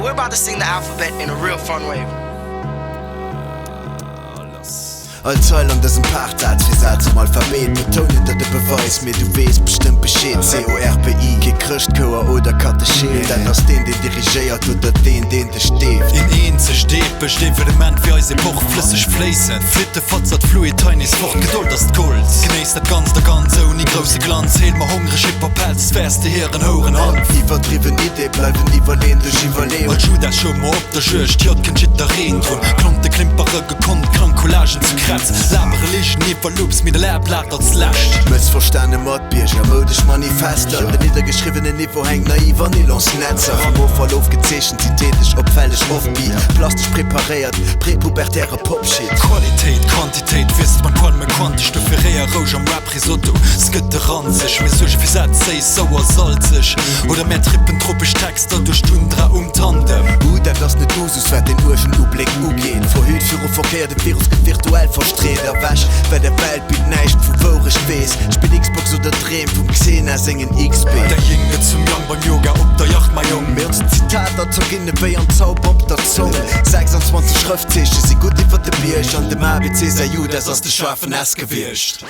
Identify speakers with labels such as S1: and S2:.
S1: we're about to sing the alphabet in a real fun way.
S2: All Zeil an dessen Partsatz wie Salz zum Alphabet betonen dat de Beweis mir du wees bestimmt beschéet CORPI gekrcht Koer oder Katechel dann ass den dirigiiert oder den de steft.
S3: In een ze steet besteet fir de Man fir eise Boch flüssig fleessen. Flitte fatzert Fluid teinis fort geduld as Gold. Genéis dat ganz der ganze uni grosse Glanz heel ma hungre Schipper Pelz feste heren horen Hand.
S2: Iwerdriwen Idee bleiwen iwwerleen duch iwwerlewen.
S3: Al Schu der schon ma op der Jocht Jot ken Schitter reen runn. Klomp de klimpere gekont Krankolagen zu kratz. Labere Licht nie verloops mit de Läblatt als Lächt.
S2: Mës verstane Modbierger modech Manifester. De niedergeschriwene Niveau heng naiv an Nilonsnetzer. Am Verlauf gezeechen zitätech opfälleg ofbi. Plastisch preparéiert, prepubertäre Popshit.
S3: Qualität, Quantität, wisst man qualme quantisch du firréier Rouge am Rap-Risotto. Skëtte ranzech, mir such wie seit sei sauer salzech. Oder mehr trippentropisch Texter durch Tundra Tandem.
S2: Dat ass net Dosus wär den Urchen Ublick ugehen. Verhüt fir o verkehrte Virus get virtuell verstreet der wäch, wer der Welt bit neicht vu vorech wees. Spiel Xbox oder Dreem vum Xena sengen XP.
S3: Der Jinge zum Jong beim Yoga op der Yacht ma Jong.
S2: Mirz Zitater zerginne wéi an Zauber op der Zunge. 26 Schriftzeche si gut iwwer de Bierch an dem ABC sei Judas ass de Schafen ass gewircht.